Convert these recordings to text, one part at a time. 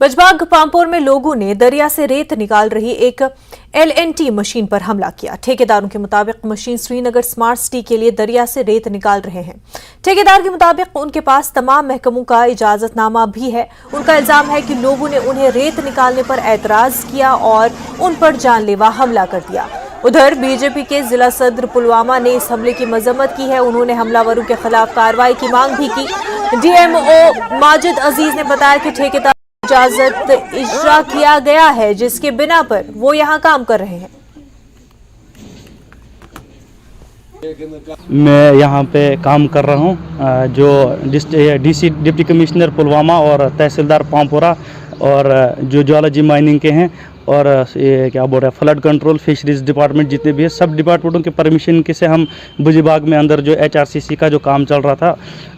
बजबाग पामपोर में लोगों ने दरिया से रेत निकाल रही एक LNT मशीन पर हमला किया। ठेकेदारों के मुताबिक मशीन श्रीनगर स्मार्ट सिटी के लिए दरिया से रेत निकाल रहे हैं। ठेकेदार के मुताबिक उनके पास तमाम महकमों का इजाजतनामा भी है। उनका इल्जाम है कि लोगों ने उन्हें रेत निकालने पर एतराज किया और उन पर जानलेवा हमला कर दिया। उधर बीजेपी के जिला सदर पुलवामा ने इस हमले की मजम्मत की है। उन्होंने हमलावरों के खिलाफ कार्रवाई की मांग भी की। DMO माजिद अजीज ने बताया कि ठेकेदार इजाजत इजरा किया गया है, जिसके बिना पर वो यहां काम कर रहे हैं। मैं यहाँ पे काम कर रहा हूँ। जो DC डिप्टी कमिश्नर पुलवामा और तहसीलदार पामपुरा और जो ज्वालॉजी माइनिंग के हैं और ये क्या बोल रहे हैं फ्लड कंट्रोल फिशरीज डिपार्टमेंट जितने भी है सब डिपार्टमेंटों के परमिशन के से हम बुजीबाग में अंदर जो HRCC का जो काम चल रहा था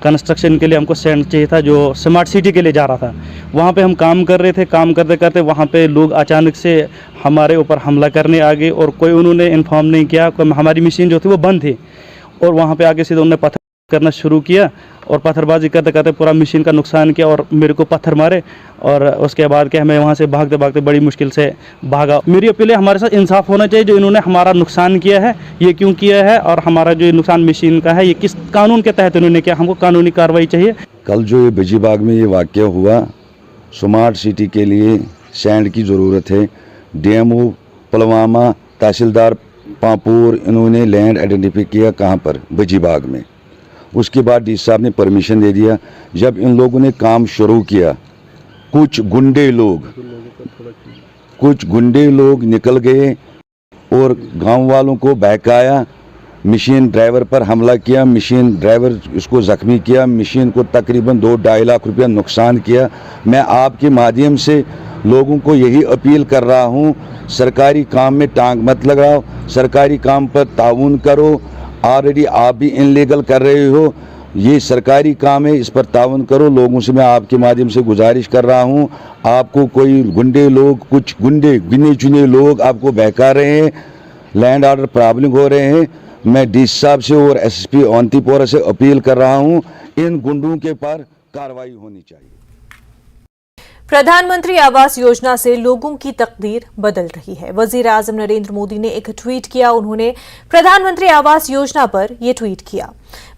कंस्ट्रक्शन के लिए हमको सैंड चाहिए था जो स्मार्ट सिटी के लिए जा रहा था। वहाँ पे हम काम कर रहे थे। काम करते करते वहाँ पे लोग अचानक से हमारे ऊपर हमला करने आ गए और कोई उन्होंने इन्फॉर्म नहीं किया। हमारी मशीन जो थी वो बंद थी और वहाँ पे आगे से उन्होंने पत्थर करना शुरू किया और पत्थरबाजी करते करते पूरा मशीन का नुकसान किया और मेरे को पत्थर मारे और उसके बाद क्या मैं वहाँ से भागते भागते बड़ी मुश्किल से भागा। मेरी अपील है हमारे साथ इंसाफ होना चाहिए। जो इन्होंने हमारा नुकसान किया है ये क्यों किया है और हमारा जो नुकसान मशीन का है ये किस कानून के तहत इन्होंने किया, हमको कानूनी कार्रवाई चाहिए। कल जो ये बुजीबाग में ये वाक़या हुआ, स्मार्ट सिटी के लिए सैंड की ज़रूरत है। DMO पुलवामा तहसीलदार पामपुर इन्होंने लैंड आइडेंटिफाई किया कहाँ पर, बुजीबाग में। उसके बाद DC साहब ने परमिशन दे दिया। जब इन लोगों ने काम शुरू किया कुछ गुंडे लोग निकल गए और गांव वालों को बहकाया। मशीन ड्राइवर पर हमला किया, मशीन ड्राइवर उसको ज़ख्मी किया, मशीन को तकरीबन 2-2.5 लाख रुपया नुकसान किया। मैं आपके माध्यम से लोगों को यही अपील कर रहा हूँ, सरकारी काम में टांग मत लगाओ, सरकारी काम पर ताउन करो। ऑलरेडी आप भी इनलीगल कर रहे हो, ये सरकारी काम है, इस पर ताउन करो। लोगों से मैं आपके माध्यम से गुजारिश कर रहा हूँ, आपको कोई गुंडे लोग, कुछ गुंडे गिने चुने लोग आपको बहका रहे हैं, लैंड ऑर्डर प्रॉब्लम हो रहे हैं। मैं DC साहब से और SSP औंतीपोरा से अपील कर रहा हूँ, इन गुंडों के पर कार्रवाई होनी चाहिए। प्रधानमंत्री आवास योजना से लोगों की तकदीर बदल रही है। वजीर आजम नरेंद्र मोदी ने एक ट्वीट किया। उन्होंने प्रधानमंत्री आवास योजना पर यह ट्वीट किया।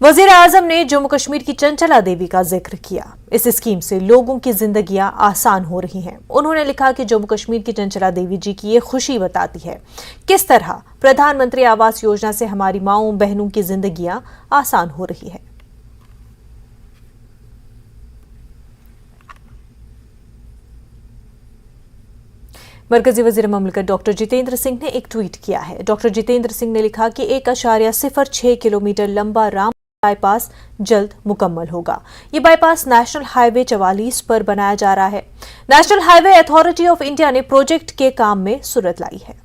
वजीर आजम ने जम्मू कश्मीर की चंचला देवी का जिक्र किया। इस स्कीम से लोगों की जिंदगियां आसान हो रही हैं। उन्होंने लिखा कि जम्मू कश्मीर की चंचला देवी जी की ये खुशी बताती है किस तरह प्रधानमंत्री आवास योजना से हमारी माओं बहनों की जिंदगियां आसान हो रही है। मरकजी वजीर ममलकत डॉक्टर जितेंद्र सिंह ने एक ट्वीट किया है। डॉक्टर जितेंद्र सिंह ने लिखा कि 1.06 किलोमीटर लंबा राम बाईपास जल्द मुकम्मल होगा। ये बाईपास नेशनल हाईवे 44 पर बनाया जा रहा है। National highway authority of India ने प्रोजेक्ट के काम में सूरत लाई है।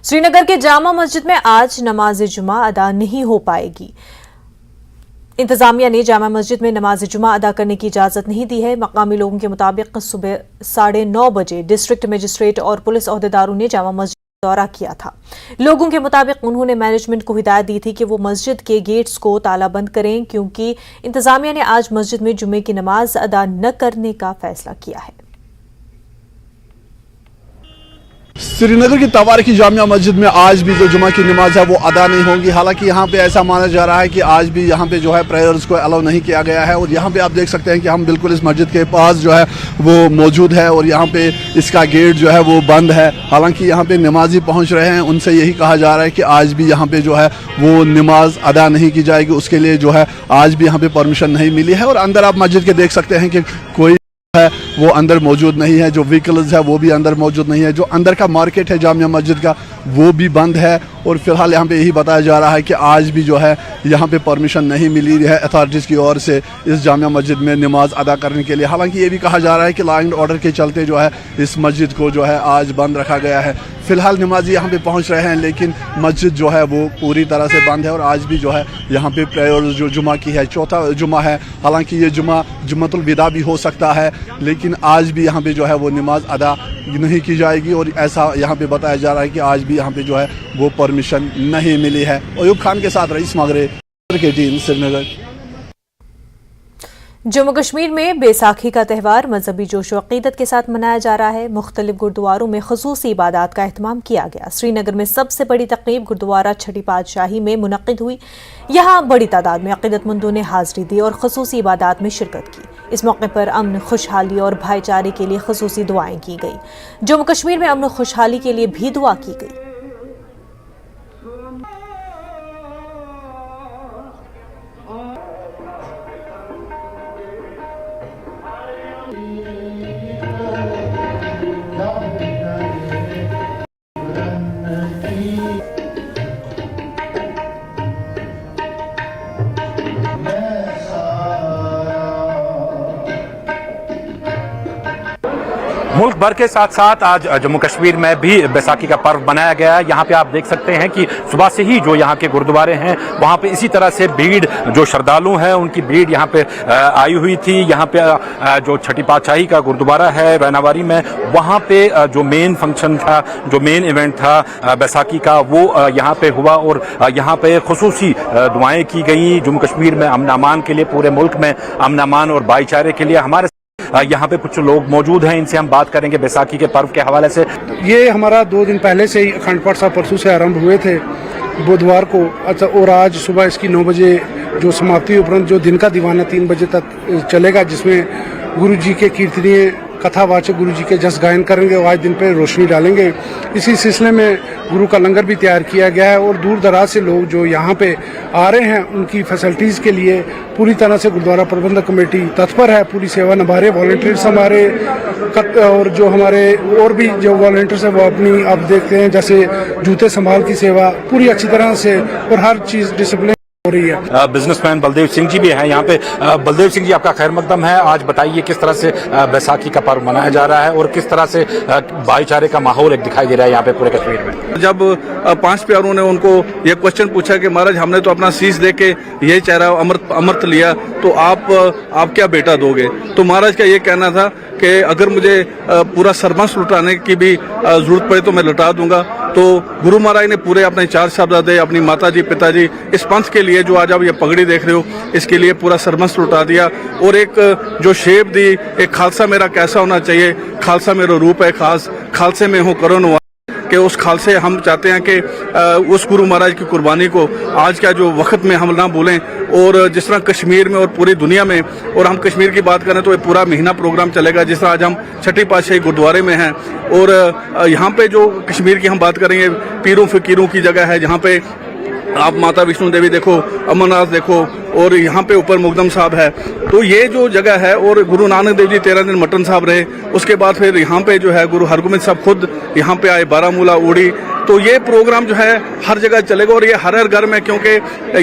श्रीनगर के जामा मस्जिद में आज नमाज जुमा अदा नहीं हो पाएगी। इंतजामिया ने जामा मस्जिद में नमाज जुमा अदा करने की इजाजत नहीं दी है। मकामी लोगों के मुताबिक सुबह 9:30 बजे डिस्ट्रिक्ट मजिस्ट्रेट और पुलिस अहदेदारों ने जामा मस्जिद दौरा किया था। लोगों के मुताबिक उन्होंने मैनेजमेंट को हिदायत दी थी कि वो मस्जिद के गेट्स को तालाबंद करें, क्योंकि इंतजामिया ने आज मस्जिद में जुमे की नमाज अदा न करने का फैसला किया है। श्रीनगर की तवारीखी जामिया मस्जिद में आज भी जो जुमा की नमाज है वो अदा नहीं होगी। हालांकि यहाँ पे ऐसा माना जा रहा है कि आज भी यहाँ पे जो है प्रेयर्स को अलाउ नहीं किया गया है। और यहाँ पे आप देख सकते हैं कि हम बिल्कुल इस मस्जिद के पास जो है वो मौजूद है और यहाँ पे इसका गेट जो है वो बंद है। हालांकि यहाँ पे नमाजी पहुँच रहे हैं, उनसे यही कहा जा रहा है कि आज भी यहाँ पे जो है वो नमाज अदा नहीं की जाएगी। उसके लिए जो है आज भी यहाँ पे परमिशन नहीं मिली है। और अंदर आप मस्जिद के देख सकते हैं कि कोई है वो अंदर मौजूद नहीं है, जो व्हीकल्स है वो भी अंदर मौजूद नहीं है, जो अंदर का मार्केट है जामिया मस्जिद का वो भी बंद है। और फिलहाल यहाँ पे यही बताया जा रहा है कि आज भी जो है यहाँ पे परमिशन नहीं मिली है अथॉरिटीज़ की ओर से इस जामिया मस्जिद में नमाज अदा करने के लिए। हालांकि ये भी कहा जा रहा है कि लॉ एंड ऑर्डर के चलते जो है इस मस्जिद को जो है आज बंद रखा गया है। फ़िलहाल नमाजी यहाँ पे पहुँच रहे हैं, लेकिन मस्जिद जो है वो पूरी तरह से बंद है और आज भी जो है यहाँ पे प्रेयर जो जुमा की है, चौथा जुमा है। हालांकि ये जुम्मतुल विदा भी हो सकता है, लेकिन आज भी यहाँ पे जो है वो नमाज अदा नहीं की जाएगी और ऐसा यहाँ पे बताया जा रहा है कि आज भी यहाँ पे जो है वो परमिशन नहीं मिली है। अयूब खान के साथ रईस मागरे के टीम श्रीनगर। जम्मू कश्मीर में बैसाखी का त्यौहार मजहबी जोश और अकीदत के साथ मनाया जा रहा है। मुख्तलिफ गुरुद्वारों में खुसूसी इबादत का एहतमाम किया गया। श्रीनगर में सबसे बड़ी तकरीब गुरुद्वारा छठी पातशाही में मुनक्किद हुई। यहाँ बड़ी तादाद में अकीदतमंदों ने हाजिरी दी और खुसूसी इबादत में शिरकत की। इस मौके पर अमन, खुशहाली और भाईचारे के लिए खुसूसी दुआएं की गई। जम्मू कश्मीर में अमन और खुशहाली के लिए भी दुआ की गई। मुल्क भर के साथ साथ आज जम्मू कश्मीर में भी बैसाखी का पर्व मनाया गया है। यहाँ पे आप देख सकते हैं कि सुबह से ही जो यहाँ के गुरुद्वारे हैं वहाँ पे इसी तरह से भीड़, जो श्रद्धालु हैं उनकी भीड़ यहाँ पे आई हुई थी। यहाँ पे जो छठी पातशाही का गुरुद्वारा है रैनावारी में, वहाँ पे जो मेन फंक्शन था, जो मेन इवेंट था बैसाखी का, वो यहाँ पे हुआ और यहाँ पे खुसूसी दुआएं की गई जम्मू कश्मीर में अमन अमान के लिए, पूरे मुल्क में अमन अमान और भाईचारे के लिए। हमारे यहाँ पे कुछ लोग मौजूद हैं, इनसे हम बात करेंगे बैसाखी के पर्व के हवाले से। ये हमारा 2 दिन पहले से ही अखंड पाठ साहब परसों से आरंभ हुए थे बुधवार को। अच्छा, और आज सुबह इसकी 9 बजे जो समाप्ति उपरांत जो दिन का दीवाना 3 बजे तक चलेगा, जिसमें गुरु जी के कीर्तनीय कथावाचक गुरु जी के जस गायन करेंगे और आज दिन पे रोशनी डालेंगे। इसी सिलसिले में गुरु का लंगर भी तैयार किया गया है और दूर दराज से लोग जो यहाँ पे आ रहे हैं उनकी फैसिलिटीज़ के लिए पूरी तरह से गुरुद्वारा प्रबंधक कमेटी तत्पर है, पूरी सेवा निभा रहे। वॉलंटियर्स हमारे और जो हमारे और भी जो वॉलंटियर्स हैं वो अपनी आप देखते हैं जैसे जूते संभाल की सेवा पूरी अच्छी तरह से और हर चीज़ डिसिप्लिन हो रही है। बिजनेसमैन बलदेव सिंह जी भी हैं यहाँ पे। बलदेव सिंह जी, आपका खैर मकदम है। आज बताइए किस तरह से बैसाखी का पर्व मनाया जा रहा है और किस तरह से भाईचारे का माहौल एक दिखाई दे रहा है यहाँ पे पूरे कश्मीर में। जब 5 प्यारों ने उनको ये क्वेश्चन पूछा कि महाराज हमने तो अपना शीश दे के यही चेहरा अमृत लिया, तो आप क्या बेटा दोगे? तो महाराज का ये कहना था कि अगर मुझे पूरा सरमस लुटाने की भी जरूरत पड़े तो मैं लुटा दूंगा। तो गुरु महाराज ने पूरे अपने 4 साहबजादे, अपनी माताजी, पिताजी, इस पंथ के लिए जो आज आप ये पगड़ी देख रहे हो, इसके लिए पूरा सरमस लुटा दिया। और एक जो शेप दी, एक खालसा मेरा कैसा होना चाहिए, खालसा मेरा रूप है खास, खालसे में हो करो कि उस खालसे हम चाहते हैं कि उस गुरु महाराज की कुर्बानी को आज का जो वक्त में हम ना भूलें। और जिस तरह कश्मीर में और पूरी दुनिया में, और हम कश्मीर की बात करें तो ये पूरा महीना प्रोग्राम चलेगा। जिस तरह आज हम छठी पातशाही गुरुद्वारे में हैं और यहाँ पे जो कश्मीर की हम बात करेंगे, पीरों फकीरों की जगह है, जहाँ पे आप माता विष्णु देवी देखो, अमरनाथ देखो, और यहाँ पे ऊपर मुकदम साहब है। तो ये जो जगह है, और गुरु नानक देव जी 13 दिन मटन साहब रहे, उसके बाद फिर यहाँ पे जो है गुरु हरगोबिंद साहब खुद यहाँ पे आए, बारामूला, उड़ी। तो ये प्रोग्राम जो है हर जगह चलेगा और ये हर घर में, क्योंकि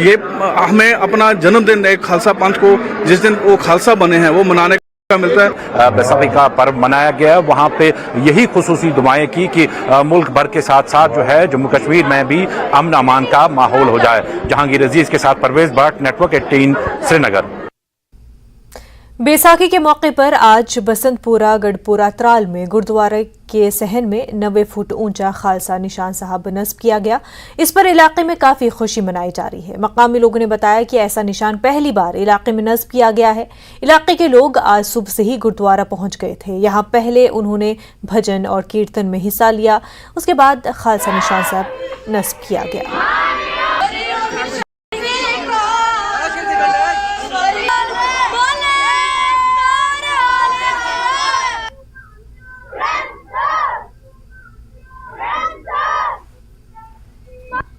ये हमें अपना जन्मदिन एक खालसा पंथ को जिस दिन वो खालसा बने हैं वो मनाने मिलता है। बैसाखी का पर्व मनाया गया, वहाँ पे यही खुसूसी दुआएं की कि मुल्क भर के साथ साथ जो है जम्मू कश्मीर में भी अमन अमान का माहौल हो जाए। जहांगीर अजीज के साथ परवेज भट्ट, नेटवर्क 18 श्रीनगर। बैसाखी के मौके पर आज बसंतपुरा गढ़पुरा त्राल में गुरुद्वारे के सहन में 90 फुट ऊंचा खालसा निशान साहब नस्ब किया गया। इस पर इलाके में काफी खुशी मनाई जा रही है। मकामी लोगों ने बताया कि ऐसा निशान पहली बार इलाके में नस्ब किया गया है। इलाके के लोग आज सुबह से ही गुरुद्वारा पहुंच गए थे। यहां पहले उन्होंने भजन और कीर्तन में हिस्सा लिया, उसके बाद खालसा निशान साहब नस्ब किया गया।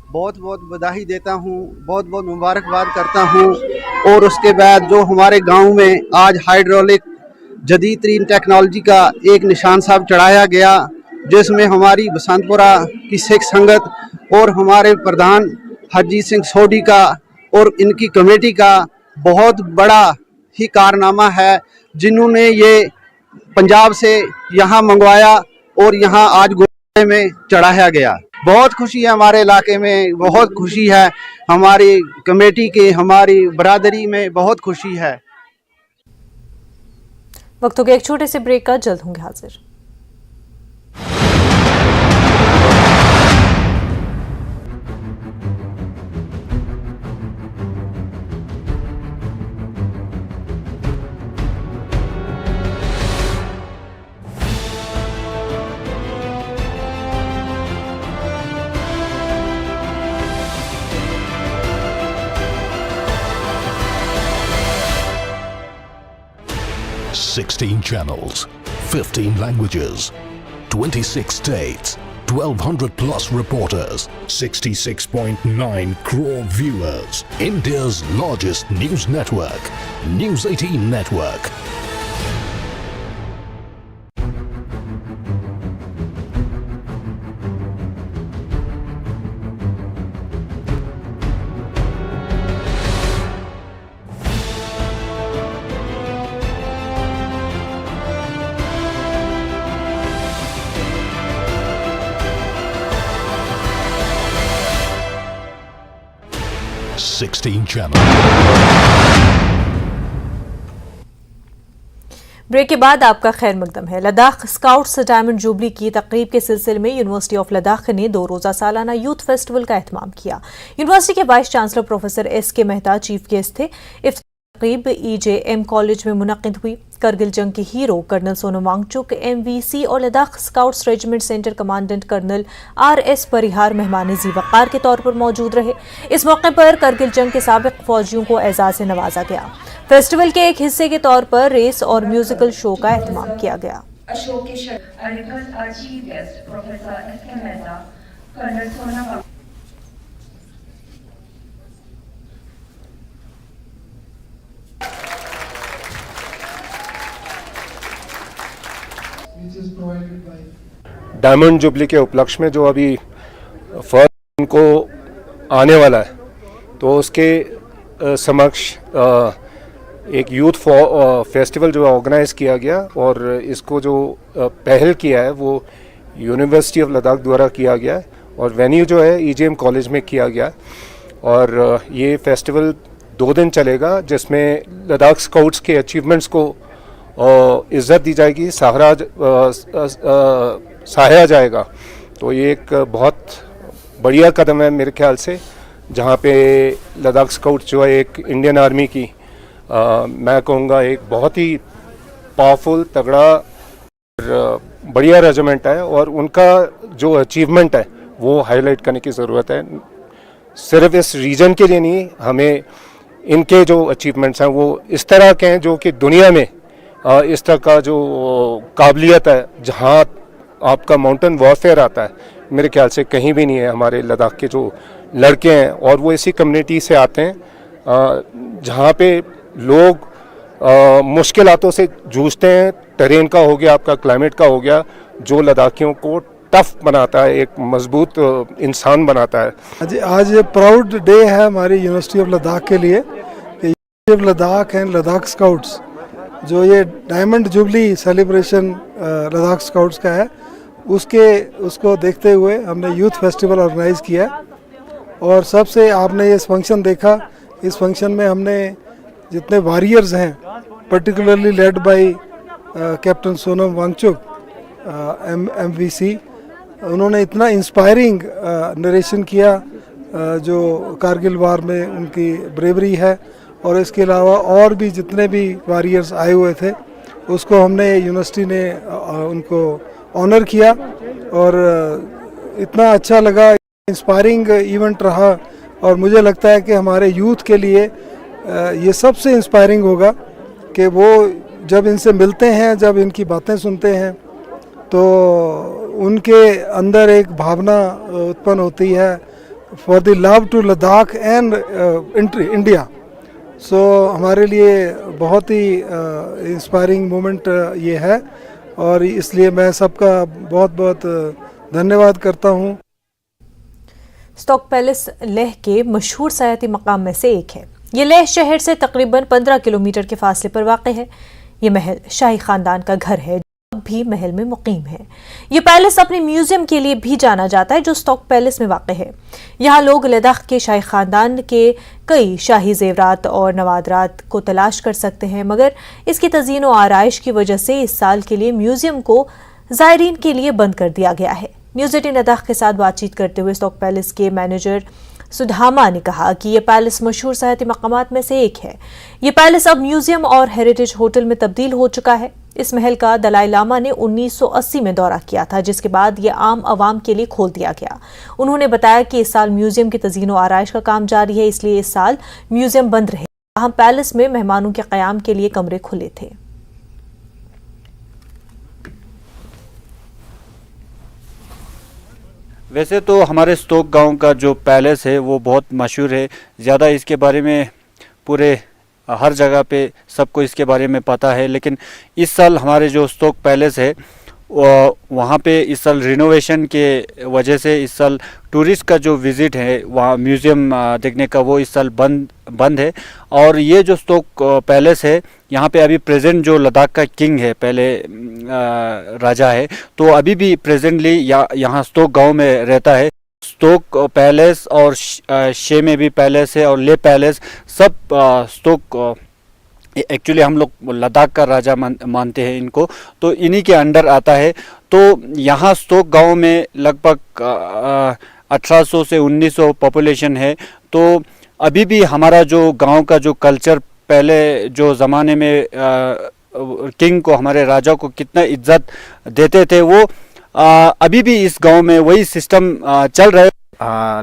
बहुत बहुत बधाई देता हूँ, बहुत बहुत मुबारकबाद करता हूँ। और उसके बाद जो हमारे गांव में आज हाइड्रोलिक जदीद तरीन टेक्नोलॉजी का एक निशान साहब चढ़ाया गया, जिसमें हमारी बसंतपुरा की सिख संगत और हमारे प्रधान हरजीत सिंह सोढी का और इनकी कमेटी का बहुत बड़ा ही कारनामा है, जिन्होंने ये पंजाब से यहाँ मंगवाया और यहाँ आज गुरुद्वारे में चढ़ाया गया। बहुत खुशी है हमारे इलाके में, बहुत खुशी है हमारी कमेटी के, हमारी बरादरी में बहुत खुशी है। वक्त हो गया एक छोटे से ब्रेक का, जल्द होंगे हाजिर। Sixteen channels, 15 languages, 26 states, 1200 plus reporters, 66.9 crore viewers. India's largest news network, News 18 Network. Sixteen channels. Break के बाद आपका खैर मकदम है। लद्दाख स्काउट्स डायमंड जुबली की तकरीब के सिलसिले में यूनिवर्सिटी ऑफ लद्दाख ने 2 रोज़ा सालाना यूथ फेस्टिवल का एहतमाम किया। यूनिवर्सिटी के vice chancellor professor SK Mehta chief guest थे। तकरीब EJM कॉलेज में मुनक्किद हुई। करगिल जंग के hero colonel Sonam Wangchuk MVC और Ladakh scouts regiment centre commandant colonel RS Parihar मेहमान जी वक़ार के तौर पर मौजूद रहे। इस मौके पर करगिल जंग के साबिक फौजियों को एजाज से नवाजा गया। फेस्टिवल के एक हिस्से के तौर पर रेस और म्यूजिकल शो का एहतमाम किया गया। डायमंड जुबली के उपलक्ष्य में जो अभी फर्स्ट को आने वाला है, तो उसके समक्ष एक यूथ फेस्टिवल जो ऑर्गेनाइज किया गया और इसको जो पहल किया है वो यूनिवर्सिटी ऑफ लद्दाख द्वारा किया गया है और वेन्यू जो है EJM कॉलेज में किया गया और ये फेस्टिवल 2 दिन चलेगा, जिसमें लद्दाख स्काउट्स के अचीवमेंट्स को इज़्ज़त दी जाएगी, सराहा जाएगा। तो ये एक बहुत बढ़िया कदम है मेरे ख्याल से, जहाँ पे लद्दाख स्काउट जो है एक इंडियन आर्मी की मैं कहूँगा एक बहुत ही पावरफुल, तगड़ा और बढ़िया रेजिमेंट है और उनका जो अचीवमेंट है वो हाईलाइट करने की ज़रूरत है। सिर्फ इस रीजन के लिए नहीं, हमें इनके जो अचीवमेंट्स हैं वो इस तरह के हैं जो कि दुनिया में इस तरह का जो काबिलियत है, जहाँ आपका माउंटेन वॉरफेयर आता है, मेरे ख्याल से कहीं भी नहीं है। हमारे लद्दाख के जो लड़के हैं और वो इसी कम्युनिटी से आते हैं जहाँ पे लोग मुश्किलातों से जूझते हैं। टेरेन का हो गया, आपका क्लाइमेट का हो गया, जो लद्दाखियों को टफ बनाता है, एक मजबूत इंसान बनाता है। आज ये प्राउड डे है हमारी यूनिवर्सिटी ऑफ लद्दाख के लिए। University of Ladakh and Ladakh scouts जो ये diamond jubilee celebration Ladakh scouts का है, उसको देखते हुए हमने यूथ फेस्टिवल ऑर्गेनाइज किया और सबसे आपने ये फंक्शन देखा। इस फंक्शन में हमने जितने वॉरियर्स हैं, particularly led by captain Sonam Wangchuk MVC, उन्होंने इतना इंस्पायरिंग नरेशन किया जो कारगिल वार में उनकी ब्रेवरी है और इसके अलावा और भी जितने भी वॉरियर्स आए हुए थे उसको हमने यूनिवर्सिटी ने उनको ऑनर किया और इतना अच्छा लगा, इंस्पायरिंग इवेंट रहा। और मुझे लगता है कि हमारे यूथ के लिए ये सबसे इंस्पायरिंग होगा कि वो जब इनसे मिलते हैं, जब इनकी बातें सुनते हैं, तो उनके अंदर एक भावना उत्पन्न होती है for the love to Ladakh and India. So हमारे लिए बहुत ही इंस्पायरिंग मोमेंट ये है और इसलिए मैं सबका बहुत बहुत धन्यवाद करता हूँ। स्टॉक पैलेस लेह के मशहूर सयाती मकाम में से एक है। ये लेह शहर से तकरीबन 15 किलोमीटर के फासले पर वाक़ है। ये महल शाही खानदान का घर है, अब भी महल में मुकीम है। ये पैलेस अपने म्यूजियम के लिए भी जाना जाता है, जो स्टॉक पैलेस में वाक़ है। यहाँ लोग लद्दाख के शाही खानदान के कई शाही जेवरात और नवादरात को तलाश कर सकते हैं, मगर इसकी तज़ीन व आराइश की वजह से इस साल के लिए म्यूजियम को ज़ायरीन के लिए बंद कर दिया गया है। न्यूज़ 18 लद्दाख के साथ बातचीत करते हुए स्टॉक पैलेस के मैनेजर सुधामा ने कहा कि यह पैलेस मशहूर सयाती मकामात में से एक है। ये पैलेस अब म्यूजियम और हेरिटेज होटल में तब्दील हो चुका है। इस महल का दलाई लामा ने 1980 में दौरा किया था, जिसके बाद यह आम आवाम के लिए खोल दिया गया। उन्होंने बताया कि इस साल म्यूजियम की तज़ीन व आराइश का काम जारी है, इसलिए इस साल म्यूजियम बंद रहे। हम पैलेस में मेहमानों के क़याम के लिए कमरे खुले थे। वैसे तो हमारे स्टोक गांव का जो पैलेस है वो बहुत मशहूर है, ज़्यादा इसके बारे में पूरे हर जगह पे सबको इसके बारे में पता है। लेकिन इस साल हमारे जो स्टोक पैलेस है वहाँ पे इस साल रिनोवेशन के वजह से इस साल टूरिस्ट का जो विज़िट है वहाँ म्यूज़ियम देखने का वो इस साल बंद है। और ये जो स्टोक पैलेस है यहाँ पे अभी प्रेजेंट जो लद्दाख का किंग है, पहले राजा है, तो अभी भी प्रेजेंटली यहाँ स्टोक गांव में रहता है। स्टोक पैलेस और शे में भी पैलेस है और ले पैलेस सब स्टोक एक्चुअली हम लोग लद्दाख का राजा मानते हैं इनको, तो इन्हीं के अंडर आता है। तो यहाँ स्टोक गांव में लगभग 1800 से 1900 पॉपुलेशन है। तो अभी भी हमारा जो गांव का जो कल्चर, पहले जो ज़माने में किंग को, हमारे राजा को कितना इज्जत देते थे, वो अभी भी इस गांव में वही सिस्टम चल रहा है।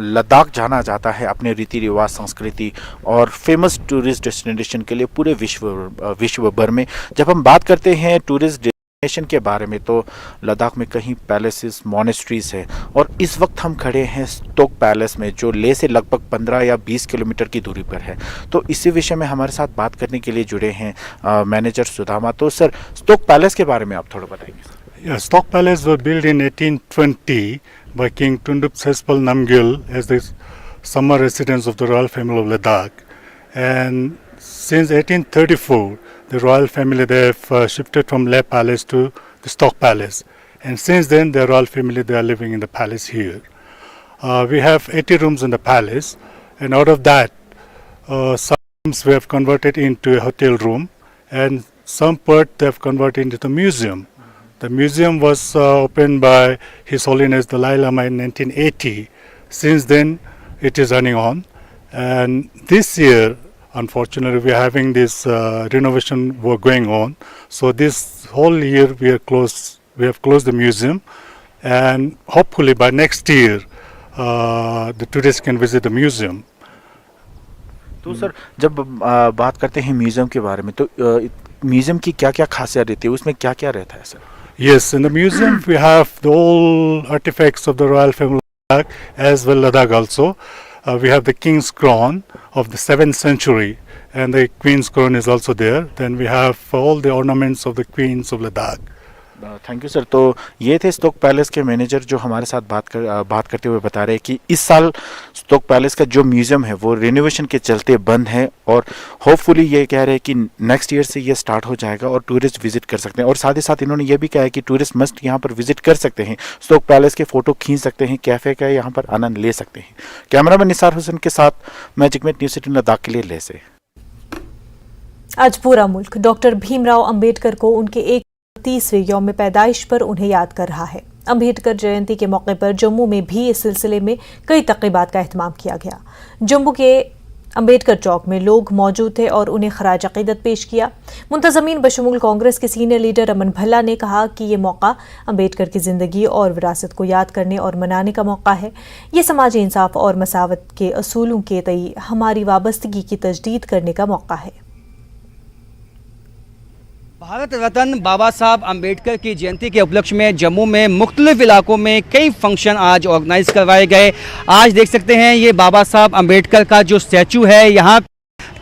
लद्दाख जाना जाता है अपने रीति रिवाज, संस्कृति और फेमस टूरिस्ट डेस्टिनेशन के लिए पूरे विश्व भर में। जब हम बात करते हैं टूरिस्ट डेस्टिनेशन के बारे में तो लद्दाख में कहीं पैलेसेस, मॉनेस्ट्रीज है, और इस वक्त हम खड़े हैं स्टोक पैलेस में जो लेह से लगभग 15 या 20 किलोमीटर की दूरी पर है। तो इसी विषय में हमारे साथ बात करने के लिए जुड़े हैं मैनेजर सुधामा। तो सर, स्टोक पैलेस के बारे में आप थोड़ा बताएंगे। Stock Palace was built in 1820 by King Tundup Sespal Namgyal as the summer residence of the royal family of Ladakh. And since 1834, the royal family they have shifted from Leh Palace to the Stock Palace. And since then, the royal family they are living in the palace here. We have 80 rooms in the palace, and out of that, some rooms we have converted into a hotel room, and some part they have converted into the museum. The museum was opened by His Holiness Dalai Lama in 1980. Since then, it is running on. And this year, unfortunately, we are having this renovation work going on. So this whole year, we have closed the museum. And hopefully by next year, the tourists can visit the museum. तो sir, जब बात करते हैं museum के बारे में, तो museum की क्या क्या खासियत रहती है, उसमें क्या क्या रहता है sir? Yes, in the museum we have the all artifacts of the royal family of Ladakh, as well Ladakh also. We have the king's crown of the 7th century, and the queen's crown is also there. Then we have all the ornaments of the queens of Ladakh. Thank you sir. तो ये थे stock palace के manager जो हमारे साथ बात करते हुए बता रहे हैं कि इस साल स्टोक पैलेस का जो म्यूज़ियम है वो रिनोवेशन के चलते बंद है, और होपफुली ये कह रहे हैं कि नेक्स्ट ईयर से ये स्टार्ट हो जाएगा और टूरिस्ट विजिट कर सकते हैं। और साथ ही साथ इन्होंने ये भी कहा है कि टूरिस्ट मस्ट यहाँ पर विजिट कर सकते हैं, स्टोक पैलेस के फ़ोटो खींच सकते हैं, कैफ़े का यहाँ पर आनंद ले सकते हैं। कैमरामैन निसार हुसैन के साथ मैं जिगमेट, न्यूज़ 18 लद्दाख के लिए लेह से। आज पूरा मुल्क डॉक्टर भीमराव अंबेडकर को उनके 31वें यौम पैदाइश पर उन्हें याद कर रहा है। अंबेडकर जयंती के मौके पर जम्मू में भी इस सिलसिले में कई तक़रीबात का एहतमाम किया गया। जम्मू के अंबेडकर चौक में लोग मौजूद थे और उन्हें खराज अक़ीदत पेश किया। मुंतज़मीन बशमूल कांग्रेस के सीनियर लीडर अमन भल्ला ने कहा कि ये मौका अंबेडकर की ज़िंदगी और विरासत को याद करने और मनाने का मौका है। ये समाजी इंसाफ और मसावत के असूलों के तई हमारी वाबस्तगी की तजदीद करने का मौका है। भारत रत्न बाबा साहब अम्बेडकर की जयंती के उपलक्ष्य में जम्मू में मुख्तलिफ इलाकों में कई फंक्शन आज ऑर्गेनाइज करवाए गए। आज देख सकते हैं ये बाबा साहब अम्बेडकर का जो स्टैचू है, यहाँ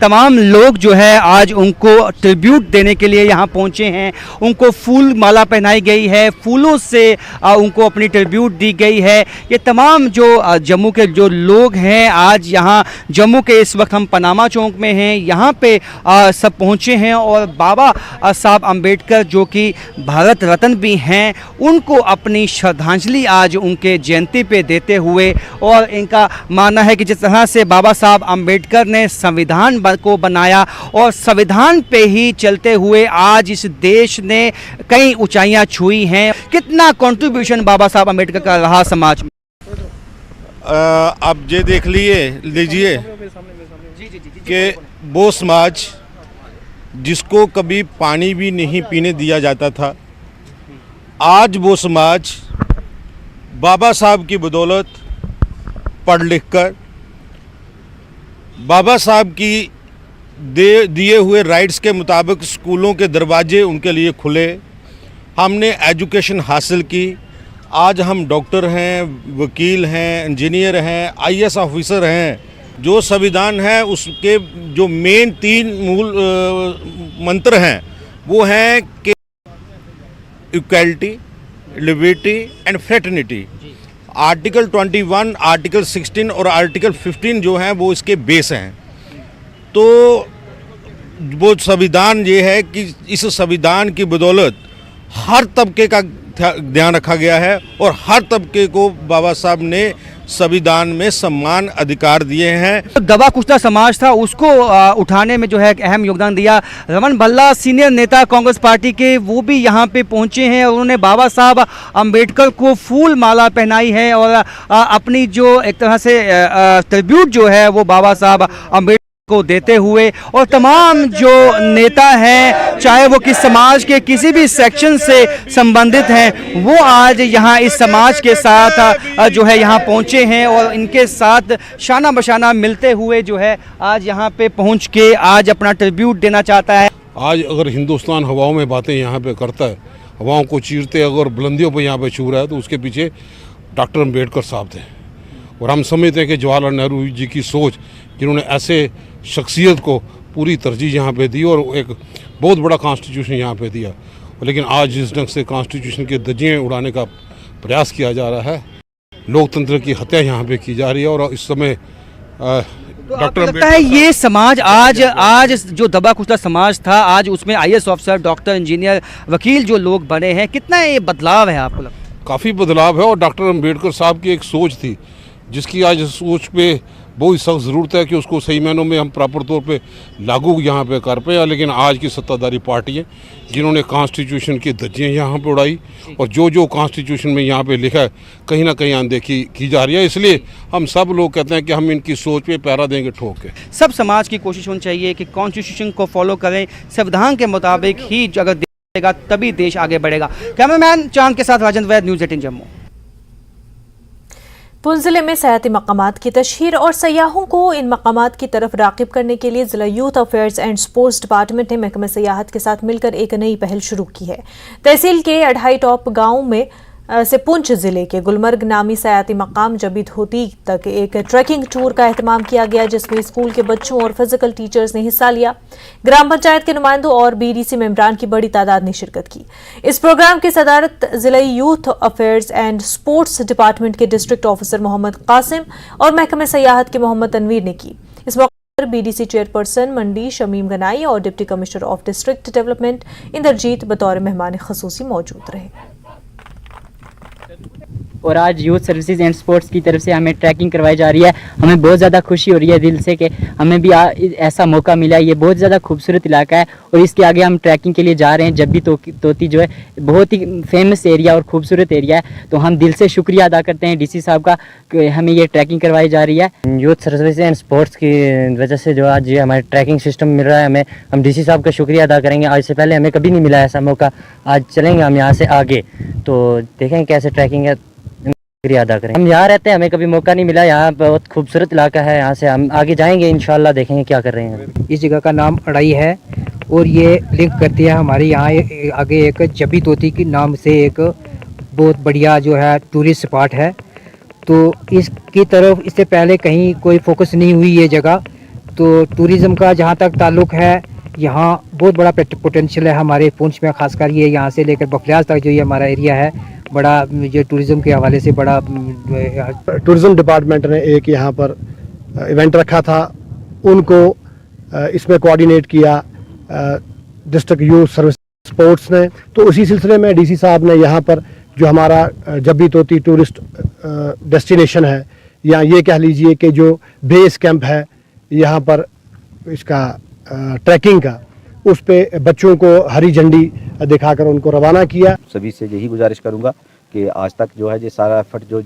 तमाम लोग जो है आज उनको ट्रिब्यूट देने के लिए यहाँ पहुँचे हैं। उनको फूल माला पहनाई गई है, फूलों से उनको अपनी ट्रिब्यूट दी गई है। ये तमाम जो जम्मू के जो लोग हैं आज यहाँ जम्मू के, इस वक्त हम पनामा चौक में हैं, यहाँ पे सब पहुँचे हैं और बाबा साहब अम्बेडकर जो कि भारत रत्न भी हैं, उनको अपनी श्रद्धांजलि आज उनके जयंती पे देते हुए, और इनका मानना है कि जिस तरह से बाबा साहब अम्बेडकर ने संविधान को बनाया और संविधान पे ही चलते हुए आज इस देश ने कई ऊंचाइयां छुई हैं। कितना कंट्रीब्यूशन बाबा साहब अम्बेडकर का रहा समाज में? आप ये देख लीजिए कि वो समाज जिसको कभी पानी भी नहीं पीने दिया जाता था, आज वो समाज बाबा साहब की बदौलत पढ़ लिख कर बाबा साहब की दिए हुए राइट्स के मुताबिक स्कूलों के दरवाजे उनके लिए खुले, हमने एजुकेशन हासिल की। आज हम डॉक्टर हैं, वकील हैं, इंजीनियर हैं, आईएएस ऑफिसर हैं। जो संविधान है उसके जो मेन 3 मूल मंत्र हैं वो हैं कि equality, liberty and fraternity. Article 21, article 16 और आर्टिकल 15 जो हैं वो इसके बेस हैं। तो वो संविधान ये है कि इस संविधान की बदौलत हर तबके का ध्यान रखा गया है और हर तबके को बाबा साहब ने संविधान में सम्मान अधिकार दिए हैं। दबा कुचला समाज था उसको उठाने में जो है अहम योगदान दिया। रमन भल्ला सीनियर नेता कांग्रेस पार्टी के, वो भी यहाँ पे पहुँचे हैं और उन्होंने बाबा साहब अम्बेडकर को फूल माला पहनाई है और अपनी जो एक तरह से ट्रिब्यूट जो है वो बाबा साहब अम्बेडकर को देते हुए, और तमाम जो नेता हैं चाहे वो किस समाज के किसी भी सेक्शन से संबंधित हैं, वो आज यहाँ इस समाज के साथ जो है यहाँ पहुँचे हैं और इनके साथ शाना बशाना मिलते हुए जो है आज यहाँ पे पहुँच के आज अपना ट्रिब्यूट देना चाहता है। आज अगर हिंदुस्तान हवाओं में बातें यहाँ पे करता है, हवाओं को चीरते अगर बुलंदियों पर यहाँ पे छू रहा है, तो उसके पीछे डॉक्टर अम्बेडकर साहब थे। और हम समझते हैं कि जवाहरलाल नेहरू जी की सोच, जिन्होंने ऐसे शख्सियत को पूरी तरजीह यहाँ पे दी और एक बहुत बड़ा कॉन्स्टिट्यूशन यहाँ पे दिया, लेकिन आज जिस ढंग से कॉन्स्टिट्यूशन के धज्जियाँ उड़ाने का प्रयास किया जा रहा है, लोकतंत्र की हत्या यहाँ पे की जा रही है। और इस समय डॉक्टर लगता है ये समाज आज जो दबा कुचला समाज था, आज उसमें आईएएस ऑफिसर, डॉक्टर, इंजीनियर, वकील जो लोग बने हैं, कितना ये बदलाव है आपको लगता है? काफ़ी बदलाव है। और डॉक्टर अम्बेडकर साहब की एक सोच थी जिसकी आज सोच पे बहुत सख्त ज़रूरत है कि उसको सही मायनों में हम प्रॉपर तौर पे लागू यहाँ पे कर पाए। लेकिन आज की सत्ताधारी पार्टी है जिन्होंने कॉन्स्टिट्यूशन की धज्जियाँ यहाँ पे उड़ाई और जो जो कॉन्स्टिट्यूशन में यहाँ पे लिखा है कहीं ना कहीं अनदेखी की जा रही है। इसलिए हम सब लोग कहते हैं कि हम इनकी सोच पे पैरा देंगे ठोक के। सब समाज की कोशिश होनी चाहिए कि कॉन्स्टिट्यूशन को फॉलो करें, संविधान के मुताबिक ही अगर देगा तभी देश आगे बढ़ेगा। कैमरामैन चांद के साथ राजेंद्र वैद, न्यूज़ 18 जम्मू। पुंछ जिले में सयाती मकामात की तशहीर और सयाहों को इन मकामात की तरफ राग़िब करने के लिए जिला youth affairs and sports department ने महकमा सयाहत के साथ मिलकर एक नई पहल शुरू की है। तहसील के अढ़ाई टॉप गांव में से पुंछ जिले के गुलमर्ग नामी सयाती मकाम जबी धोती तक एक ट्रैकिंग टूर का एहतमाम किया गया, जिसमें स्कूल के बच्चों और फिजिकल टीचर्स ने हिस्सा लिया। ग्राम पंचायत के नुमाइंदों और बीडीसी मेंबरान की बड़ी तादाद ने शिरकत की। इस प्रोग्राम की सदारत जिला youth affairs and sports department के डिस्ट्रिक्ट ऑफिसर मोहम्मद कासिम और महकमा सयाहत के मोहम्मद तनवीर ने की। इस मौके पर बीडीसी चेयरपर्सन मंडी शमीम गनाई और deputy commissioner of district development Indrajeet बतौर मेहमान खसूसी मौजूद रहे। और आज यूथ सर्विसेज एंड स्पोर्ट्स की तरफ से हमें ट्रैकिंग करवाई जा रही है। हमें बहुत ज़्यादा खुशी हो रही है दिल से कि हमें भी ऐसा मौका मिला। ये बहुत ज़्यादा खूबसूरत इलाका है और इसके आगे हम ट्रैकिंग के लिए जा रहे हैं। जब भी तोती जो है बहुत ही फेमस एरिया और खूबसूरत एरिया है, तो हम दिल से शुक्रिया अदा करते हैं डीसी साहब का कि हमें ये ट्रैकिंग करवाई जा रही है। यूथ सर्विसेज एंड स्पोर्ट्स की वजह से जो आज ये हमारे ट्रैकिंग सिस्टम मिल रहा है, हमें हम डीसी साहब का शुक्रिया अदा करेंगे। आज से पहले हमें कभी नहीं मिला ऐसा मौका, आज चलेंगे हम यहाँ से आगे, तो देखेंगे कैसे ट्रैकिंग है, शुक्रिया अदा करें। हम यहाँ रहते हैं, हमें कभी मौका नहीं मिला। यहाँ बहुत खूबसूरत इलाका है, यहाँ से हम आगे जाएंगे इंशाल्लाह, देखेंगे क्या कर रहे हैं। इस जगह का नाम अड़ाई है और ये लिंक करती है हमारे यहाँ आगे एक जबी तोती के नाम से एक बहुत बढ़िया जो है टूरिस्ट स्पॉट है। तो इसकी तरफ इससे पहले कहीं कोई फोकस नहीं हुई ये जगह, तो टूरिज़्म का जहाँ तक ताल्लुक़ है, यहाँ बहुत बड़ा पोटेंशियल है हमारे पुंछ में, खासकर ये यहाँ से लेकर बखरियाज तक जो ये हमारा एरिया है, बड़ा ये टूरिज़्म के हवाले से बड़ा। टूरिज़्म डिपार्टमेंट ने एक यहाँ पर इवेंट रखा था, उनको इसमें कोऑर्डिनेट किया डिस्ट्रिक्ट यूथ सर्विस स्पोर्ट्स ने। तो उसी सिलसिले में डीसी साहब ने यहाँ पर जो हमारा जब्बी तोती टूरिस्ट डेस्टिनेशन है, या ये कह लीजिए कि जो बेस कैंप है यहाँ पर इसका ट्रैकिंग का, उस पे बच्चों को हरी झंडी दिखाकर उनको रवाना किया। सभी से यही गुजारिश करूंगा कि आज तक जो है ये सारा एफर्ट जो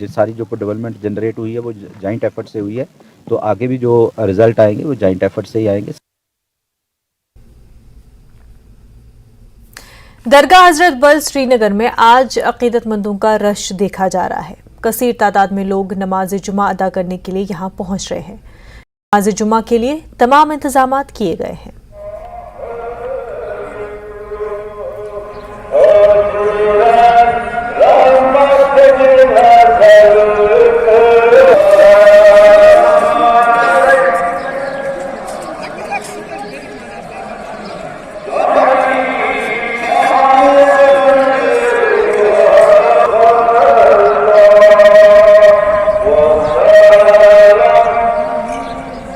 सारी जो डेवलपमेंट जनरेट हुई है वो जॉइंट एफर्ट से हुई है, तो आगे भी जो रिजल्ट आएंगे वो जॉइंट एफर्ट से ही आएंगे। दरगाह हजरत बल श्रीनगर में आज अकीदतमंदों का रश देखा जा रहा है। कसीर तादाद में लोग नमाज जुमा अदा करने के लिए यहां पहुंच रहे हैं। नमाज जुमा के लिए तमाम इंतजाम किए गए हैं।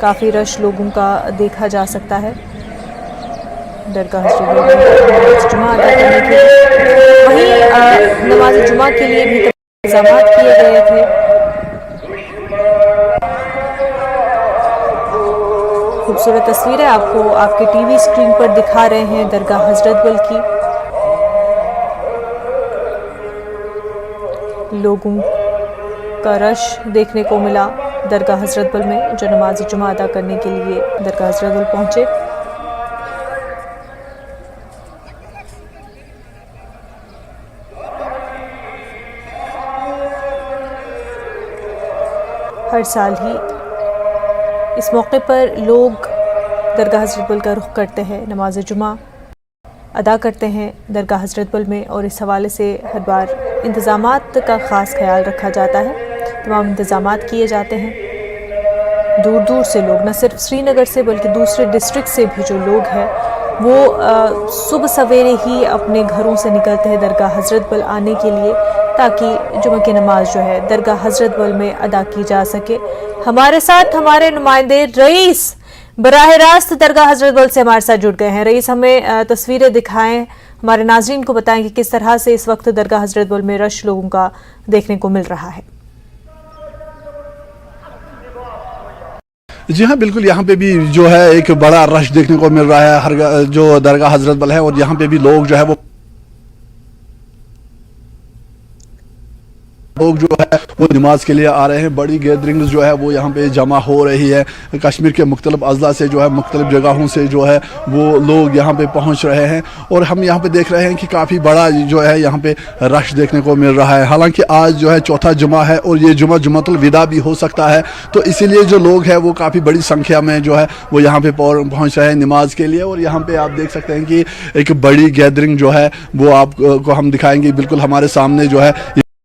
काफी रश लोगों का देखा जा सकता है। दरगाह हजरत जुमा अदा करने के लिए, वहीं नमाज जुमा के लिए भी इंतजाम किए गए थे। खूबसूरत तस्वीरें आपको आपके टीवी स्क्रीन पर दिखा रहे हैं दरगाह हजरत बल की। लोगों का रश देखने को मिला दरगाह हजरत बल में, जो नमाज जुमा अदा करने के लिए दरगाह हजरत बल पहुंचे। हर साल ही इस मौके पर लोग दरगाह हजरत बल का रुख करते हैं, नमाज जुमा अदा करते हैं दरगाह हजरत बल में, और इस हवाले से हर बार इंतज़ामात का ख़ास ख्याल रखा जाता है। तमाम इंतज़ामात किए जाते हैं। दूर दूर से लोग, न सिर्फ श्रीनगर से बल्कि दूसरे डिस्ट्रिक्ट से भी जो लोग हैं वो सुबह सवेरे ही अपने घरों से निकलते हैं दरगाह हजरत बल आने के लिए, ताकि जुमे की नमाज जो है दरगाह हजरत बल में अदा की जा सके। हमारे साथ हमारे नुमाइंदे रईस बराह रास्त दरगाह हजरत बल से हमारे साथ जुड़ गए हैं। रईस, हमें तस्वीरें दिखाएं, हमारे नाज़रीन को बताएं कि किस तरह से इस वक्त दरगाह हजरत बल में रश लोगों का देखने को मिल रहा है। जी हाँ, बिल्कुल, यहाँ पे भी जो है एक बड़ा रश देखने को मिल रहा है। हर जो दरगाह हजरत बल है, और यहाँ पे भी लोग जो है वो नमाज के लिए आ रहे हैं। बड़ी गैदरिंग जो है वो यहाँ पे जमा हो रही है। कश्मीर के मुख्तलिफ अजला से जो है, मुख्तलिफ जगहों से जो है वो लोग यहाँ पे पहुँच रहे हैं, और हम यहाँ पे देख रहे हैं कि काफ़ी बड़ा जो है यहाँ पे रश देखने को मिल रहा है। हालांकि आज जो है चौथा जुमा है, और ये जुमा जुमातुल विदा भी हो सकता है, तो इसीलिए जो लोग हैं वो काफ़ी बड़ी संख्या में जो है वो यहाँ पे पहुँच रहे हैं नमाज के लिए। और यहाँ पे आप देख सकते हैं कि एक बड़ी गैदरिंग जो है वो आपको हम दिखाएंगे। बिल्कुल हमारे सामने जो है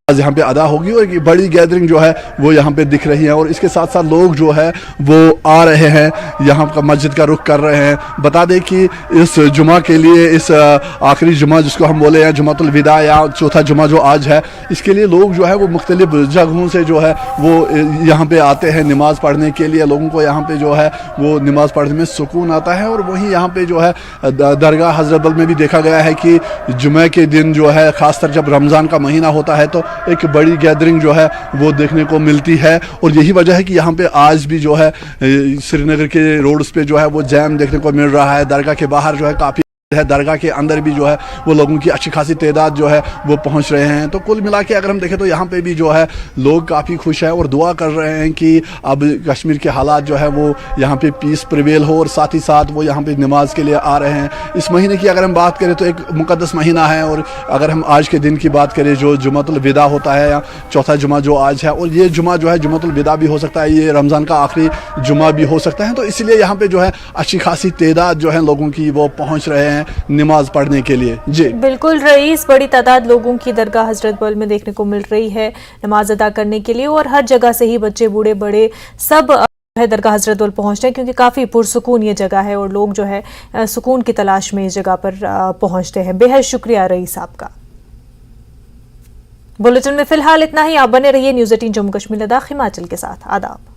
यहाँ पे अदा होगी, और एक बड़ी गैदरिंग जो है वो यहाँ पे दिख रही है, और इसके साथ साथ लोग जो है वो आ रहे हैं, यहाँ का मस्जिद का रुख कर रहे हैं। बता दें कि इस जुमा के लिए, इस आखिरी जुमा जिसको हम बोले हैं जुमातुल विदा या चौथा जुमा जो आज है, इसके लिए लोग जो है वो मुख्तलिफ जगहों से जो है वो यहाँ पे आते हैं नमाज़ पढ़ने के लिए। लोगों को यहाँ पे जो है वो नमाज़ पढ़ने में सुकून आता है। और वहीं यहाँ पे जो है दरगाह हजरत बल में भी देखा गया है कि जुमे के दिन जो है, ख़ासतर जब रमज़ान का महीना होता है, तो एक बड़ी गैदरिंग जो है वो देखने को मिलती है। और यही वजह है कि यहाँ पे आज भी जो है श्रीनगर के रोड्स पे जो है वो जैम देखने को मिल रहा है। दरगाह के बाहर जो है काफ़ी है, दरगाह के अंदर भी जो है वो लोगों की अच्छी खासी तादाद जो है वो पहुंच रहे हैं। तो कुल मिला के अगर हम देखें तो यहाँ पे भी जो है लोग काफ़ी खुश हैं और दुआ कर रहे हैं कि अब कश्मीर के हालात जो है वो यहाँ पे पीस प्रिवेल हो, और साथ ही साथ वो यहाँ पे नमाज के लिए आ रहे हैं। इस महीने की अगर हम बात करें तो एक मुकद्दस महीना है, और अगर हम आज के दिन की बात करें जो जुमातुल विदा होता है, या चौथा जुमा जो आज है, और ये जुमा जो है जुमातुल विदा भी हो सकता है, ये रमज़ान का आखिरी जुमा भी हो सकता है। तो इसलिए यहाँ पे जो है अच्छी खासी तादाद जो है लोगों की वो पहुँच रहे हैं नमाज पढ़ने के लिए। जी बिल्कुल रईस, बड़ी तादाद लोगों की दरगाह हजरत बल में देखने को मिल रही है नमाज अदा करने के लिए, और हर जगह से ही बच्चे बूढ़े बड़े सब है दरगाह हजरतबल पहुंचते हैं, क्योंकि काफ़ी पुरसुकून ये जगह है और लोग जो है सुकून की तलाश में इस जगह पर पहुंचते हैं। बेहद शुक्रिया रईस साहब का। बुलेटिन में फिलहाल इतना ही। आप बने रहिए न्यूज़ 18 जम्मू कश्मीर लद्दाख हिमाचल के साथ। आदाब।